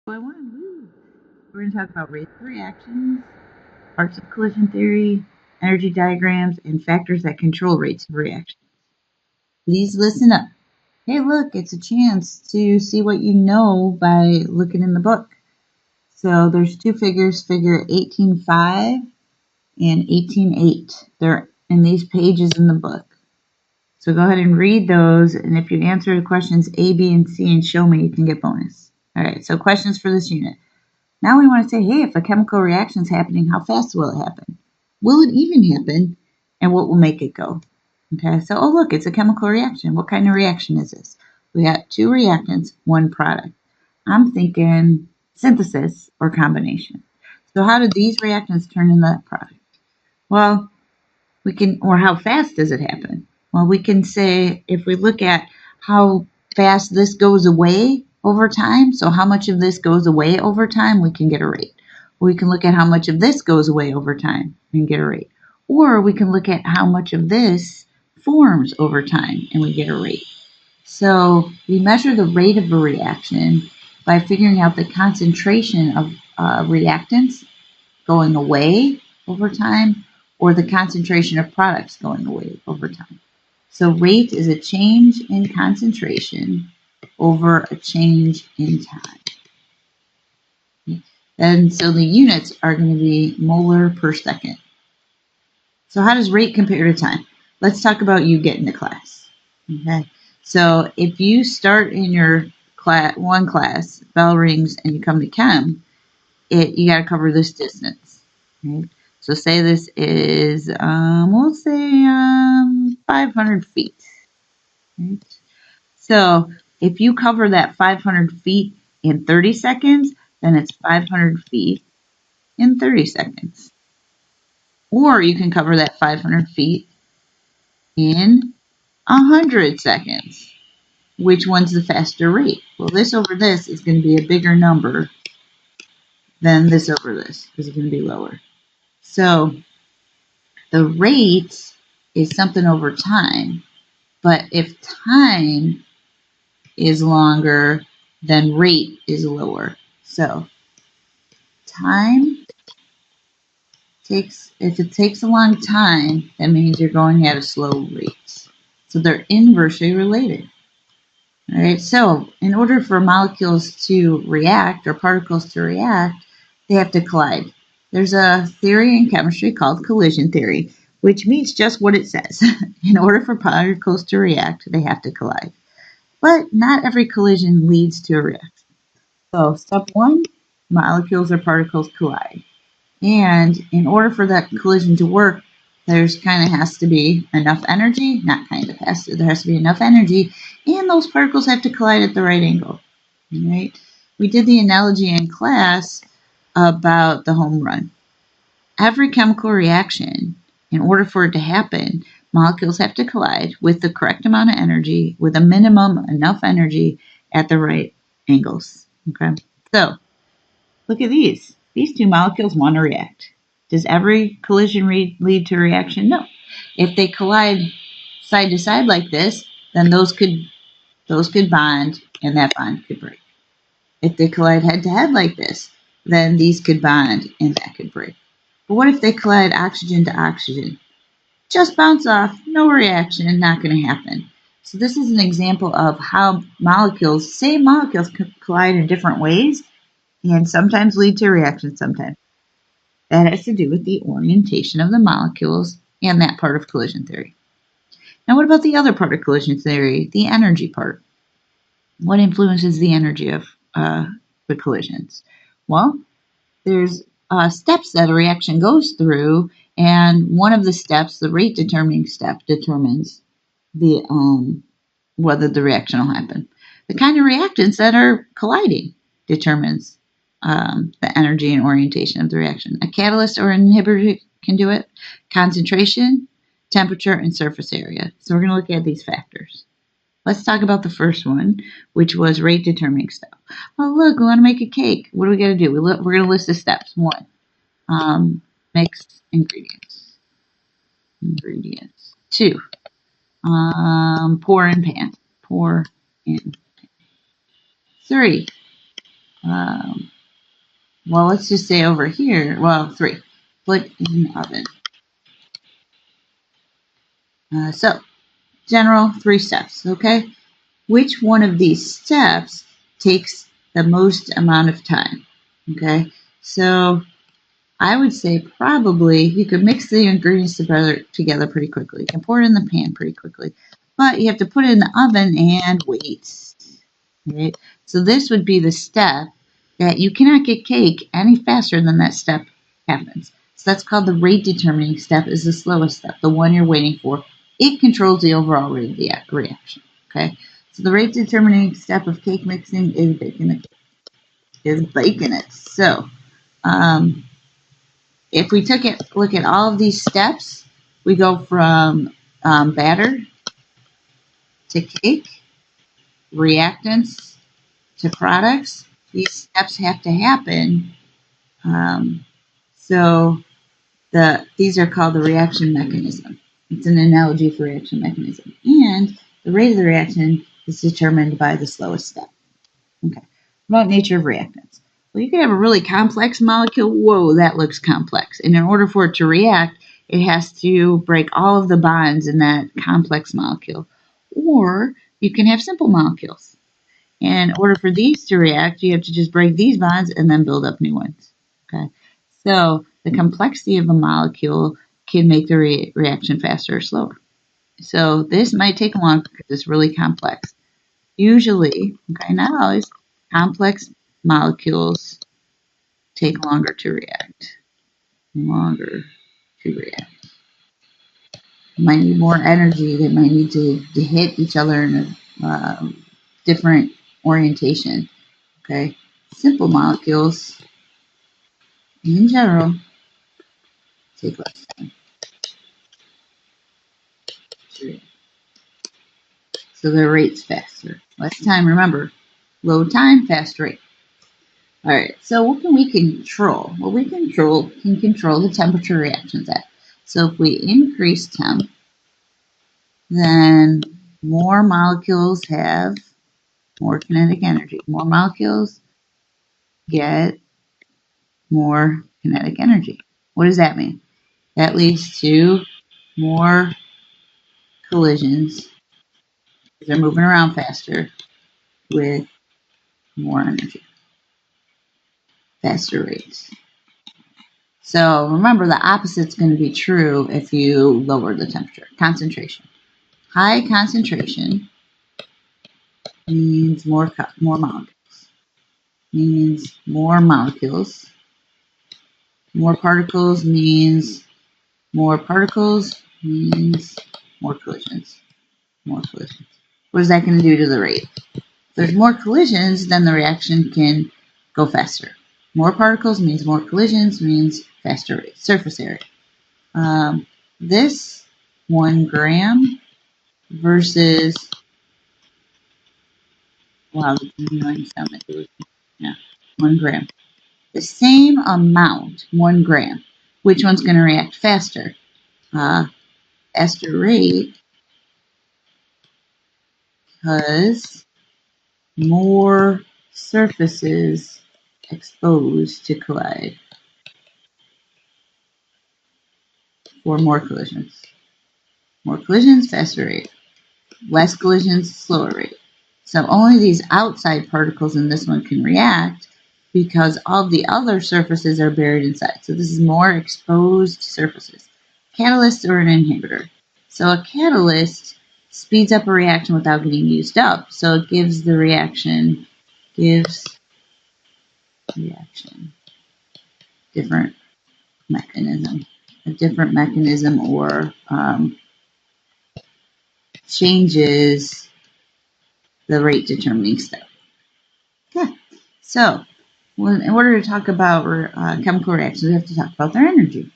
Going on. Woo. We're going to talk about rates of reactions, parts of collision theory, energy diagrams, and factors that control rates of reaction. Please listen up. Hey, look, it's a chance to see what you know by looking in the book. So there's two figures, figure 18.5 and 18.8. They're in these pages in the book. So go ahead and read those, and if you answer the questions A, B, and C and show me, you can get bonus. All right, so questions for this unit. Now we want to say, hey, if a chemical reaction is happening, how fast will it happen? Will it even happen? And what will make it go? Okay, so, oh, look, it's a chemical reaction. What kind of reaction is this? We got two reactants, one product. I'm thinking synthesis or combination. So how do these reactants turn into that product? Well, we can, or how fast does it happen? Well, we can say, if we look at how fast this goes away over time, so how much of this goes away over time, we can get a rate. We can look at how much of this goes away over time and get a rate. Or we can look at how much of this forms over time and we get a rate. So we measure the rate of a reaction by figuring out the concentration of reactants going away over time or the concentration of products going away over time. So rate is a change in concentration over a change in time. And so the units are going to be molar per second. So how does rate compare to time? Let's talk about you getting to class. Okay. So if you start in your class, bell rings, and you come to chem, you got to cover this distance. Right? So say this is, we'll say 500 feet. Right? So if you cover that 500 feet in 30 seconds, then it's 500 feet in 30 seconds. Or you can cover that 500 feet in 100 seconds. Which one's the faster rate? Well, this over this is going to be a bigger number than this over this. This is going to be lower. So the rate is something over time. But if time is longer, then rate is lower. So time if it takes a long time, that means you're going at a slow rate. So they're inversely related. All right, so in order for molecules to react or particles to react, they have to collide. There's a theory in chemistry called collision theory, which means just what it says. In order for particles to react, they have to collide. But not every collision leads to a reaction. So step one, molecules or particles collide. And in order for that collision to work, there's kind of has to be enough energy, not kind of has to, there has to be enough energy, and those particles have to collide at the right angle. Right? We did the analogy in class about the home run. Every chemical reaction, in order for it to happen, molecules have to collide with the correct amount of energy, with a minimum enough energy at the right angles. Okay, so look at these. These two molecules want to react. Does every collision lead to a reaction? No. If they collide side to side like this, then those could bond and that bond could break. If they collide head to head like this, then these could bond and that could break. But what if they collide oxygen to oxygen? Just bounce off, no reaction, not going to happen. So this is an example of how same molecules could collide in different ways and sometimes lead to reactions sometimes. That has to do with the orientation of the molecules and that part of collision theory. Now what about the other part of collision theory, the energy part? What influences the energy of the collisions? Well, there's steps that a reaction goes through, and one of the steps, the rate determining step, determines the whether the reaction will happen. The kind of reactants that are colliding determines the energy and orientation of the reaction. A catalyst or an inhibitor can do it. Concentration, temperature, and surface area. So we're going to look at these factors. Let's talk about the first one, which was rate determining step. Oh, look, we want to make a cake. What do we got to do? We're going to list the steps. One, mix ingredients. Two, pour in pan. Three, well, let's just say over here, well, 3. Put in the oven. So, general 3 steps, okay? Which one of these steps takes the most amount of time, okay? So, I would say probably you could mix the ingredients together pretty quickly. You can pour it in the pan pretty quickly. But you have to put it in the oven and wait. Right? So this would be the step that you cannot get cake any faster than that step happens. So that's called the rate determining step, is the slowest step, the one you're waiting for. It controls the overall rate of the reaction. Okay? So the rate determining step of cake mixing is baking it. So if we look at all of these steps, we go from batter to cake, reactants to products. These steps have to happen. So these are called the reaction mechanism. It's an analogy for reaction mechanism. And the rate of the reaction is determined by the slowest step. Okay. About nature of reactants. Well, you can have a really complex molecule. Whoa, that looks complex. And in order for it to react, it has to break all of the bonds in that complex molecule. Or you can have simple molecules. And in order for these to react, you have to just break these bonds and then build up new ones. Okay. So the complexity of a molecule can make the reaction faster or slower. So this might take longer because it's really complex. Usually, okay, not always, complex molecules take longer to react. Longer to react. They might need more energy. They might need to hit each other in a different orientation. Okay, simple molecules in general take less time to react. So their rate's faster. Less time, remember, low time, fast rate. All right, so what can we control? Well, we can control the temperature reactions at. So if we increase temp, then more molecules have more kinetic energy. More molecules get more kinetic energy. What does that mean? That leads to more collisions. They're moving around faster with more energy, faster rates. So remember, the opposite's going to be true if you lower the temperature. Concentration. High concentration means more molecules. Means more molecules. More particles means more particles means more collisions. More collisions. What is that going to do to the rate? If there's more collisions, then the reaction can go faster. More particles means more collisions means faster rate. Surface area. This 1 gram versus, wow, yeah, 1 gram. The same amount, 1 gram. Which one's going to react faster? Faster rate, because more surfaces exposed to collide for more collisions. More collisions, faster rate. Less collisions, slower rate. So only these outside particles in this one can react because all the other surfaces are buried inside. So this is more exposed surfaces. Catalyst or an inhibitor. So a catalyst speeds up a reaction without getting used up. So it gives the reaction, different mechanism. A different mechanism or changes the rate determining step. Okay, so in order to talk about chemical reactions, we have to talk about their energy.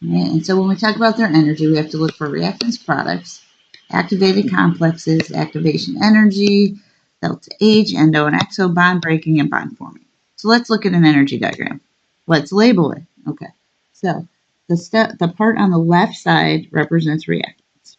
Right? And so when we talk about their energy, we have to look for reactants products, activated complexes, activation energy, LTHS, endo and exo, bond breaking, and bond forming. So let's look at an energy diagram. Let's label it. Okay, so the part on the left side represents reactants.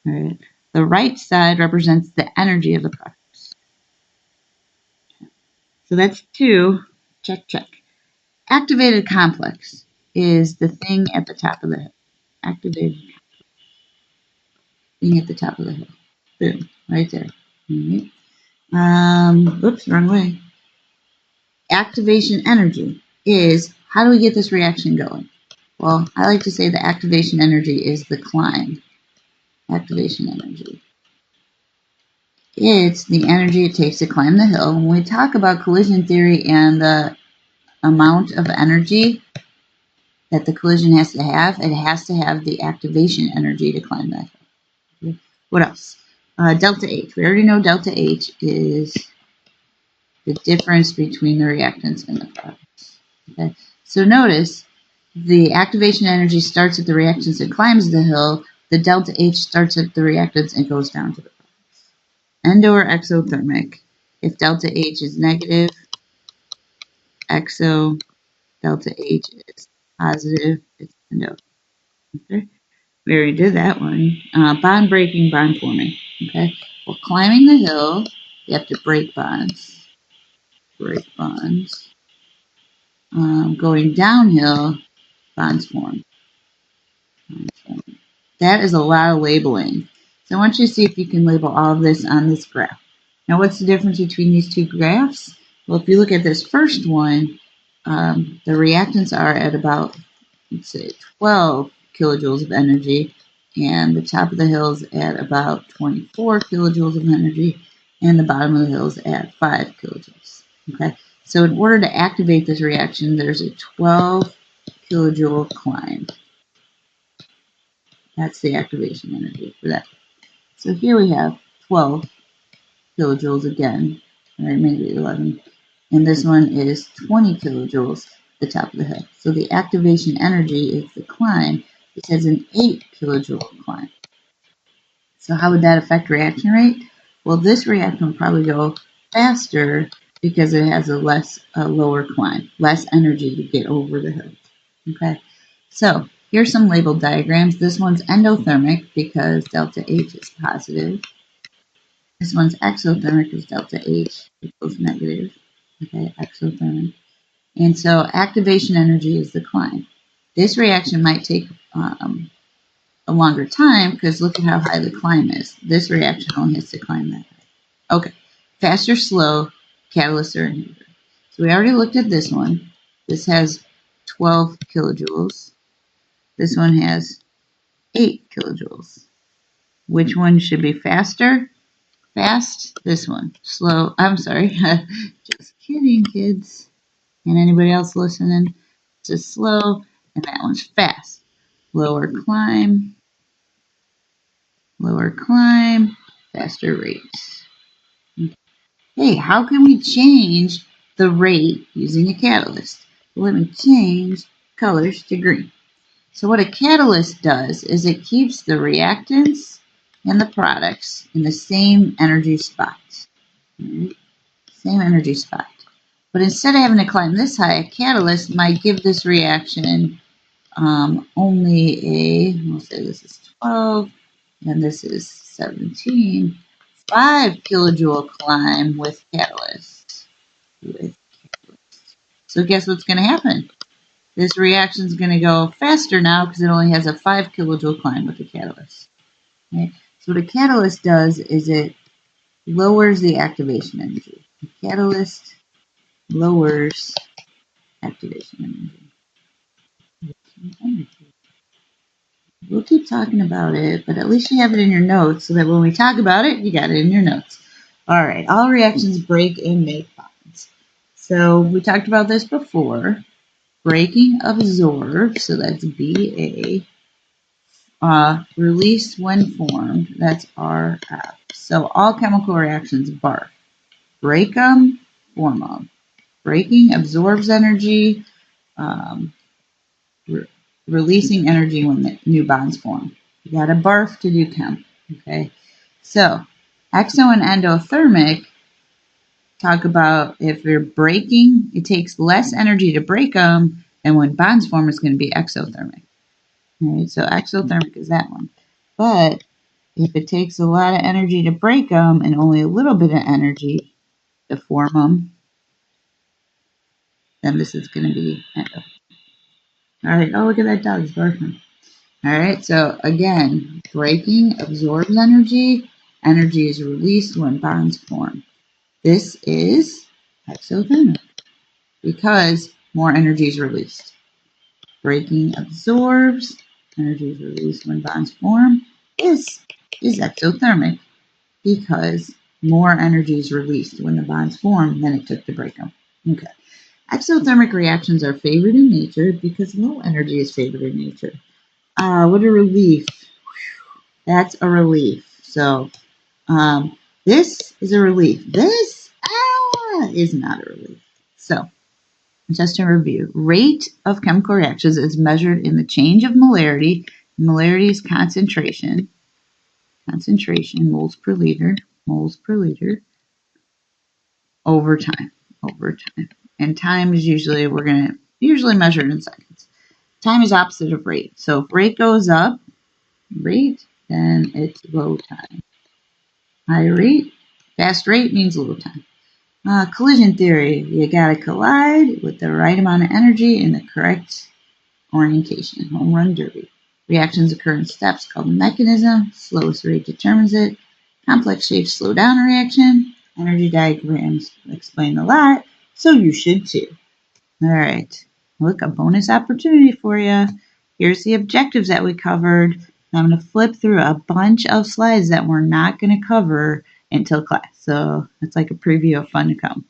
All right. The right side represents the energy of the products. So that's 2. Check, check. Activated complex is the thing at the top of the hill. Activated thing at the top of the hill. Boom, right there. All right. Oops, wrong way. Activation energy is, how do we get this reaction going? Well, I like to say the activation energy is the climb. Activation energy. It's the energy it takes to climb the hill. When we talk about collision theory and the amount of energy that the collision has to have, it has to have the activation energy to climb that hill. Okay. What else? Delta H. We already know delta H is the difference between the reactants and the products. Okay. So notice the activation energy starts at the reactants and climbs the hill. The delta H starts at the reactants and goes down to the products. Endo or exothermic. If delta H is negative, exo, delta H is positive, it's endo. Okay. We already did that one. Bond breaking, bond forming. Okay. Well, climbing the hill, you have to break bonds. Break bonds. Going downhill, bonds form. That is a lot of labeling. So I want you to see if you can label all of this on this graph. Now, what's the difference between these two graphs? Well, if you look at this first one, the reactants are at about, let's say, 12 kilojoules of energy, and the top of the hill is at about 24 kilojoules of energy, and the bottom of the hill is at 5 kilojoules. Okay, so in order to activate this reaction, there's a 12 kilojoule climb. That's the activation energy for that. So here we have 12 kilojoules again, or maybe 11. And this one is 20 kilojoules at the top of the hill. So the activation energy is the climb. It has an 8 kilojoule climb. So how would that affect reaction rate? Well, this reaction would probably go faster because it has a lower climb, less energy to get over the hill. Okay, so here's some labeled diagrams. This one's endothermic because delta H is positive. This one's exothermic because delta H equals negative. Okay, exothermic. And so activation energy is the climb. This reaction might take a longer time because look at how high the climb is. This reaction only has to climb that high. Okay, fast or slow, catalyst or inhibitor. So we already looked at this one. This has 12 kilojoules. This one has 8 kilojoules. Which one should be faster? Fast, this one. Slow, I'm sorry. Just kidding, kids. And anybody else listening? This is slow, and that one's fast. Lower climb, faster rates. Hey, how can we change the rate using a catalyst? Well, let me change colors to green. So what a catalyst does is it keeps the reactants and the products in the same energy spot. Right? Same energy spot. But instead of having to climb this high, a catalyst might give this reaction only we'll say this is 12 and this is 17, 5 kilojoule climb with catalyst. So guess what's going to happen? This reaction is going to go faster now because it only has a 5 kilojoule climb with the catalyst. Okay? So what a catalyst does is it lowers the activation energy. The catalyst lowers activation energy. We'll keep talking about it, but at least you have it in your notes so that when we talk about it, you got it in your notes. All right, all reactions break and make bonds. So we talked about this before. Breaking, absorb, so that's BA. Release when formed, that's RF. So all chemical reactions BARF. Break them, form them. Breaking absorbs energy, releasing energy when the new bonds form. You got a BARF to do chem. Okay, so exo and endothermic talk about if you're breaking, it takes less energy to break them, and when bonds form, it's going to be exothermic. All right, so exothermic is that one. But if it takes a lot of energy to break them and only a little bit of energy to form them, then this is going to be endo. All right. Oh, look at that dog. It's barking. All right. So again, breaking absorbs energy. Energy is released when bonds form. This is exothermic because more energy is released. Breaking absorbs. Energy is released when bonds form. This is exothermic because more energy is released when the bonds form than it took to break them. Okay. Exothermic reactions are favored in nature because low energy is favored in nature. What a relief. That's a relief. So this is a relief. This is not a relief. So just to review, rate of chemical reactions is measured in the change of molarity. Molarity is concentration, moles per liter, over time. And time is usually, we're going to usually measure it in seconds. Time is opposite of rate. So if rate goes up, then it's low time. High rate, fast rate means low time. Collision theory, you got to collide with the right amount of energy in the correct orientation. Home run derby. Reactions occur in steps called mechanism. Slowest rate determines it. Complex shapes slow down a reaction. Energy diagrams explain a lot, so you should too. All right. Look, a bonus opportunity for you. Here's the objectives that we covered. I'm going to flip through a bunch of slides that we're not going to cover until class. So it's like a preview of fun to come.